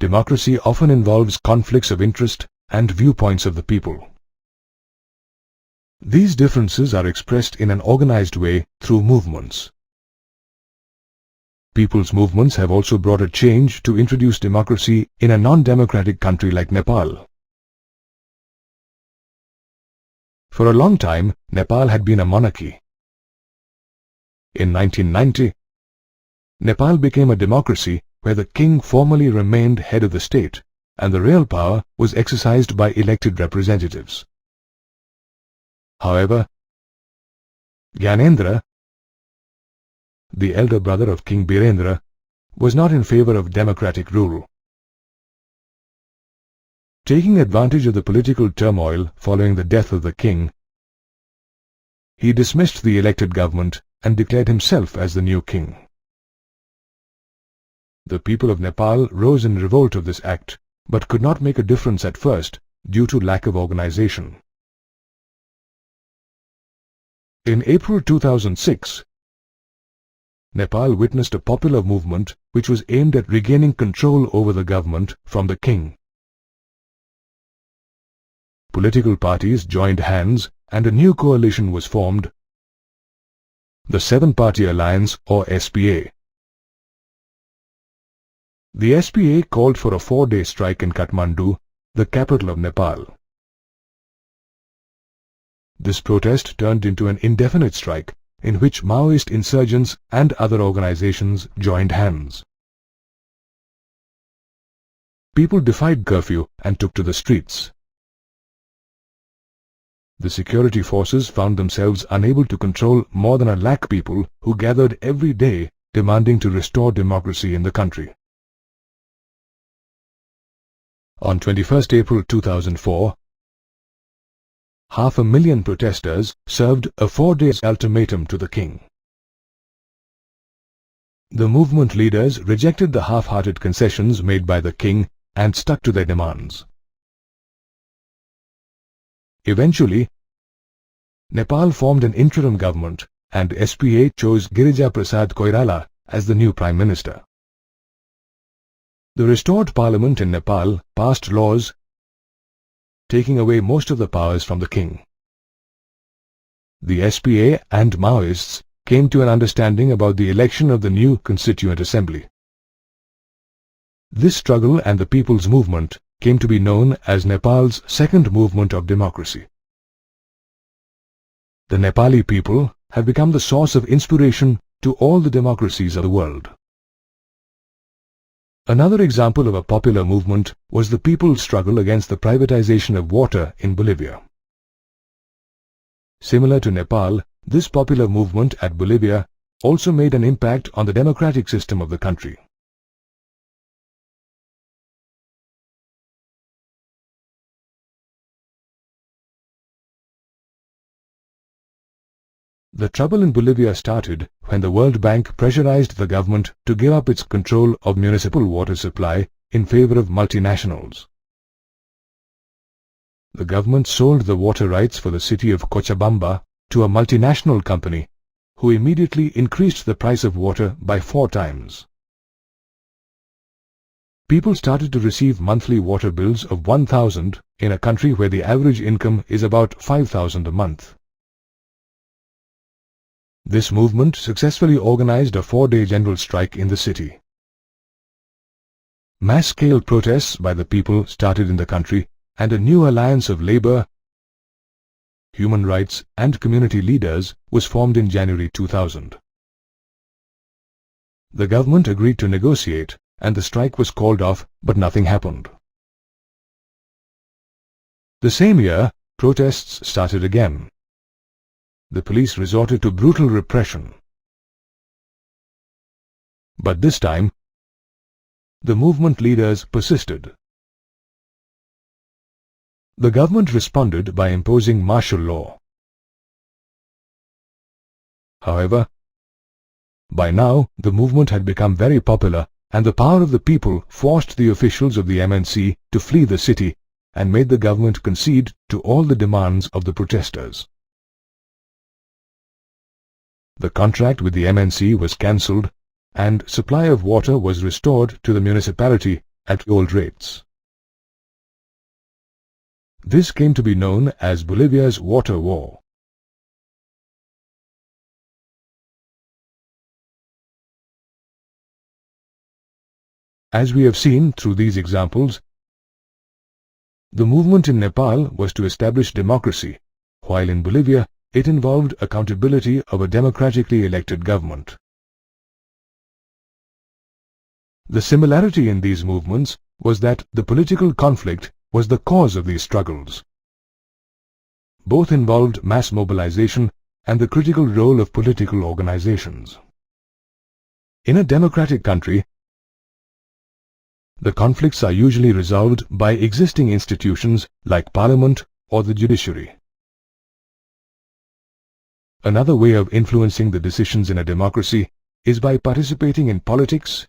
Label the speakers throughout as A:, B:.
A: democracy often involves conflicts of interest and viewpoints of the people. These differences are expressed in an organized way through movements. People's movements have also brought a change to introduce democracy in a non-democratic country like Nepal. For a long time, Nepal had been a monarchy. In 1990, Nepal became a democracy where the king formally remained head of the state and the real power was exercised by elected representatives. However, Gyanendra, the elder brother of King Birendra, was not in favor of democratic rule. Taking advantage of the political turmoil following the death of the king, he dismissed the elected government and declared himself as the new king. The people of Nepal rose in revolt of this act, but could not make a difference at first due to lack of organization. In April 2006, Nepal witnessed a popular movement which was aimed at regaining control over the government from the king. Political parties joined hands and a new coalition was formed, the Seven-Party Alliance or SPA. The SPA called for a 4-day strike in Kathmandu, the capital of Nepal. This protest turned into an indefinite strike in which Maoist insurgents and other organizations joined hands. People defied curfew and took to the streets. The security forces found themselves unable to control more than 1 lakh people who gathered every day demanding to restore democracy in the country. On 21st April 2004, 500,000 protesters served a 4-day ultimatum to the king. The movement leaders rejected the half-hearted concessions made by the king and stuck to their demands. Eventually, Nepal formed an interim government and SPA chose Girija Prasad Koirala as the new Prime Minister. The restored parliament in Nepal passed laws taking away most of the powers from the king. The SPA and Maoists came to an understanding about the election of the new Constituent Assembly. This struggle and the people's movement came to be known as Nepal's second movement of democracy. The Nepali people have become the source of inspiration to all the democracies of the world. Another example of a popular movement was the people's struggle against the privatization of water in Bolivia. Similar to Nepal, this popular movement at Bolivia also made an impact on the democratic system of the country. The trouble in Bolivia started when the World Bank pressurized the government to give up its control of municipal water supply in favor of multinationals. The government sold the water rights for the city of Cochabamba to a multinational company, who immediately increased the price of water by 4 times. People started to receive monthly water bills of 1,000 in a country where the average income is about 5,000 a month. This movement successfully organized a 4-day general strike in the city. Mass-scale protests by the people started in the country, and a new alliance of labor, human rights and community leaders was formed in January 2000. The government agreed to negotiate and the strike was called off, but nothing happened. The same year, protests started again. The police resorted to brutal repression. But this time, the movement leaders persisted. The government responded by imposing martial law. However, by now the movement had become very popular and the power of the people forced the officials of the MNC to flee the city and made the government concede to all the demands of the protesters. The contract with the MNC was cancelled and supply of water was restored to the municipality at old rates. This came to be known as Bolivia's Water War. As we have seen through these examples, the movement in Nepal was to establish democracy, while in Bolivia it involved accountability of a democratically elected government. The similarity in these movements was that the political conflict was the cause of these struggles. Both involved mass mobilization and the critical role of political organizations. In a democratic country, the conflicts are usually resolved by existing institutions like parliament or the judiciary. Another way of influencing the decisions in a democracy is by participating in politics,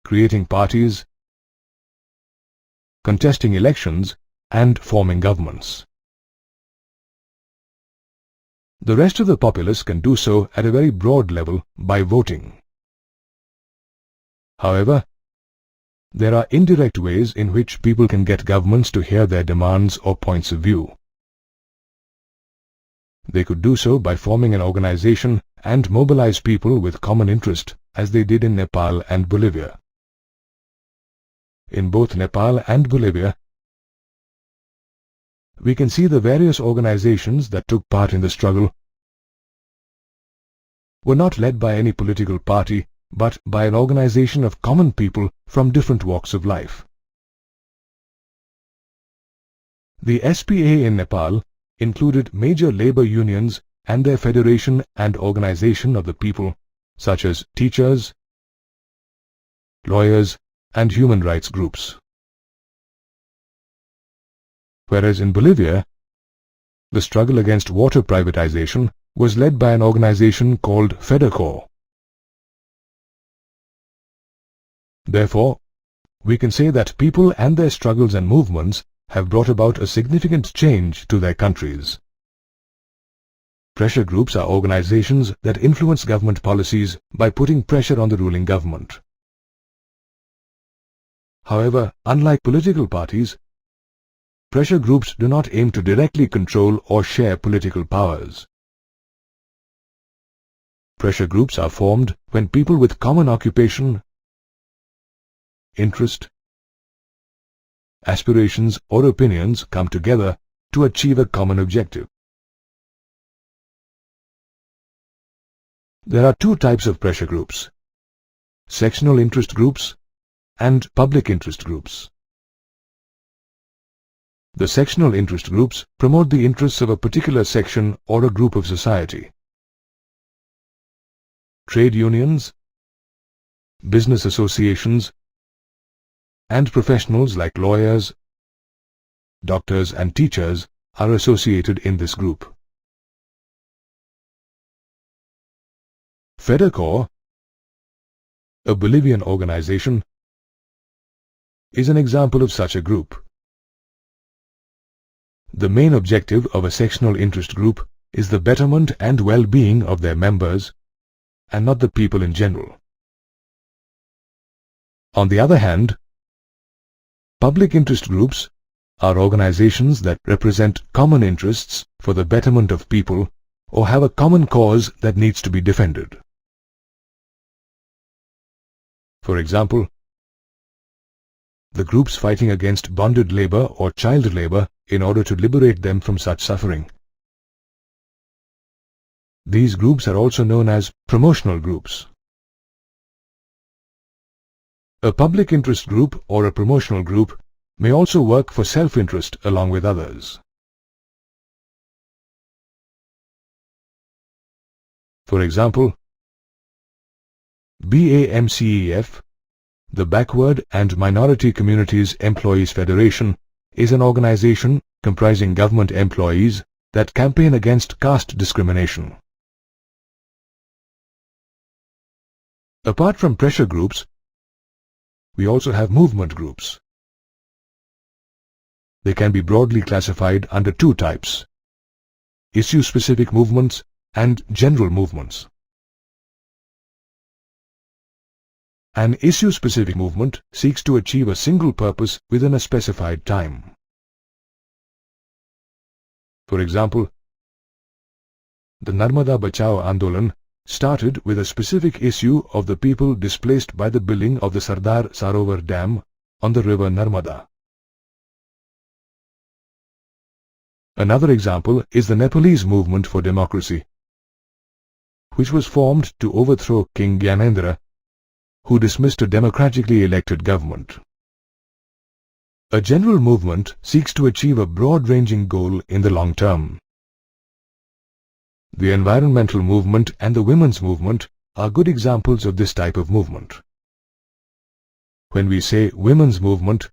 A: creating parties, contesting elections, and forming governments. The rest of the populace can do so at a very broad level by voting. However, there are indirect ways in which people can get governments to hear their demands or points of view. They could do so by forming an organization and mobilize people with common interest, as they did in Nepal and Bolivia. In both Nepal and Bolivia, we can see the various organizations that took part in the struggle were not led by any political party, but by an organization of common people from different walks of life. The SPA in Nepal included major labor unions and their federation and organization of the people, such as teachers, lawyers, and human rights groups. Whereas in Bolivia, the struggle against water privatization was led by an organization called FEDERCOR. Therefore, we can say that people and their struggles and movements have brought about a significant change to their countries. Pressure groups are organizations that influence government policies by putting pressure on the ruling government. However, unlike political parties, pressure groups do not aim to directly control or share political powers. Pressure groups are formed when people with common occupation, interest, aspirations, or opinions come together to achieve a common objective. There are two types of pressure groups: sectional interest groups and public interest groups. The sectional interest groups promote the interests of a particular section or a group of society. Trade unions, business associations, and professionals like lawyers, doctors, and teachers are associated in this group. FEDERCOR, a Bolivian organization, is an example of such a group. The main objective of a sectional interest group is the betterment and well-being of their members, and not the people in general. On the other hand, public interest groups are organizations that represent common interests for the betterment of people or have a common cause that needs to be defended. For example, the groups fighting against bonded labor or child labor in order to liberate them from such suffering. These groups are also known as promotional groups. A public interest group or a promotional group may also work for self-interest along with others. For example, BAMCEF, the Backward and Minority Communities Employees Federation, is an organization comprising government employees that campaign against caste discrimination. Apart from pressure groups, we also have movement groups. They can be broadly classified under two types: issue-specific movements and general movements. An issue-specific movement seeks to achieve a single purpose within a specified time. For example, the Narmada Bachao Andolan started with a specific issue of the people displaced by the building of the Sardar Sarovar Dam on the river Narmada. Another example is the Nepalese movement for democracy, which was formed to overthrow King Gyanendra, who dismissed a democratically elected government. A general movement seeks to achieve a broad-ranging goal in the long term. The environmental movement and the women's movement are good examples of this type of movement. When we say women's movement,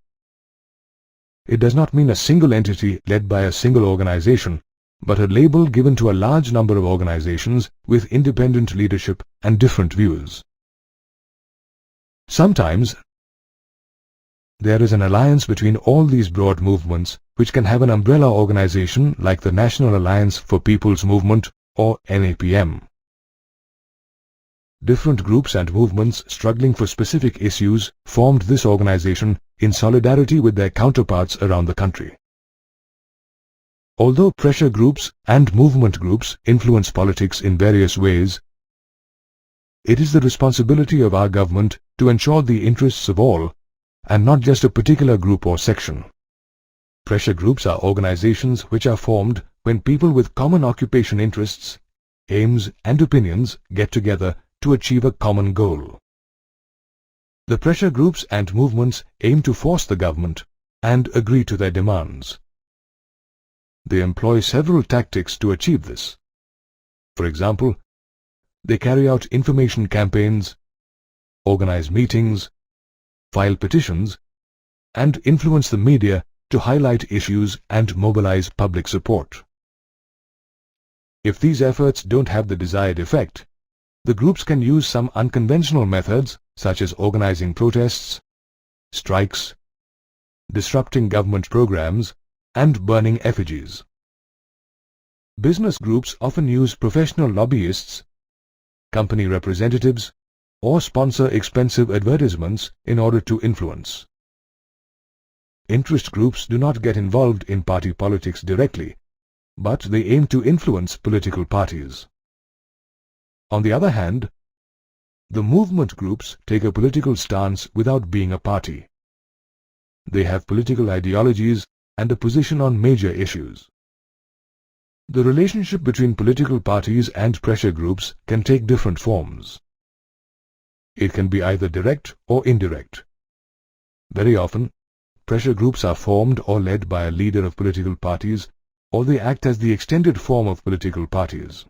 A: it does not mean a single entity led by a single organization, but a label given to a large number of organizations with independent leadership and different views. Sometimes, there is an alliance between all these broad movements which can have an umbrella organization like the National Alliance for People's Movement or NAPM. Different groups and movements struggling for specific issues formed this organization in solidarity with their counterparts around the country. Although pressure groups and movement groups influence politics in various ways, it is the responsibility of our government to ensure the interests of all and not just a particular group or section. Pressure groups are organizations which are formed when people with common occupation interests, aims and opinions get together to achieve a common goal. The pressure groups and movements aim to force the government and agree to their demands. They employ several tactics to achieve this. For example, they carry out information campaigns, organize meetings, file petitions, and influence the media to highlight issues and mobilize public support. If these efforts don't have the desired effect, the groups can use some unconventional methods such as organizing protests, strikes, disrupting government programs, and burning effigies. Business groups often use professional lobbyists, company representatives, or sponsor expensive advertisements in order to influence. Interest groups do not get involved in party politics directly, but they aim to influence political parties. On the other hand, the movement groups take a political stance without being a party. They have political ideologies and a position on major issues. The relationship between political parties and pressure groups can take different forms. It can be either direct or indirect. Very often, pressure groups are formed or led by a leader of political parties, or they act as the extended form of political parties.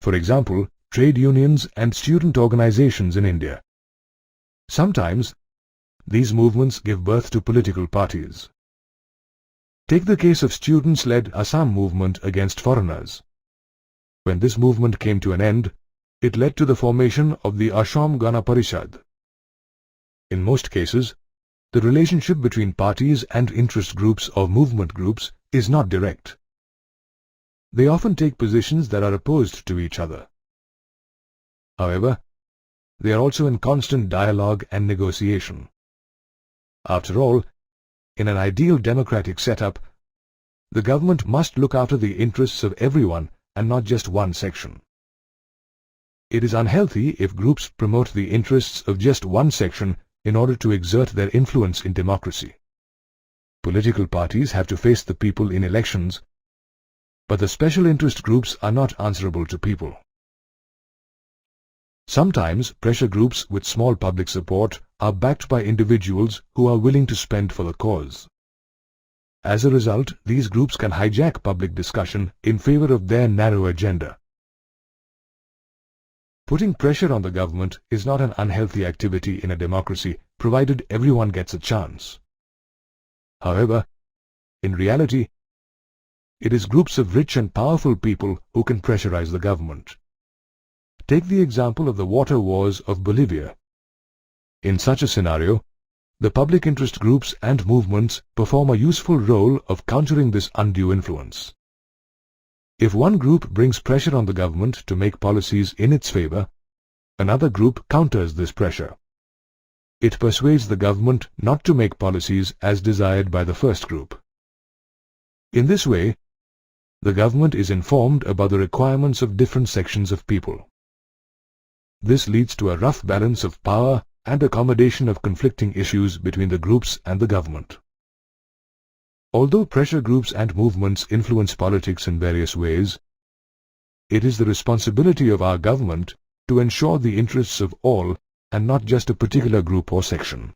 A: For example, trade unions and student organizations in India. Sometimes, these movements give birth to political parties. Take the case of students-led Assam movement against foreigners. When this movement came to an end, it led to the formation of the Assam Gana Parishad. In most cases, the relationship between parties and interest groups or movement groups is not direct. They often take positions that are opposed to each other. However, they are also in constant dialogue and negotiation. After all, in an ideal democratic setup, the government must look after the interests of everyone and not just one section. It is unhealthy if groups promote the interests of just one section in order to exert their influence in democracy. Political parties have to face the people in elections, but the special interest groups are not answerable to people. Sometimes pressure groups with small public support are backed by individuals who are willing to spend for the cause. As a result, these groups can hijack public discussion in favor of their narrow agenda. Putting pressure on the government is not an unhealthy activity in a democracy, provided everyone gets a chance. However, in reality, it is groups of rich and powerful people who can pressurize the government. Take the example of the water wars of Bolivia. In such a scenario, the public interest groups and movements perform a useful role of countering this undue influence. If one group brings pressure on the government to make policies in its favor, Another group counters this pressure. It persuades the government not to make policies as desired by the first group. In this way, the government is informed about the requirements of different sections of people. This leads to a rough balance of power and accommodation of conflicting issues between the groups and the government. Although pressure groups and movements influence politics in various ways, it is the responsibility of our government to ensure the interests of all and not just a particular group or section.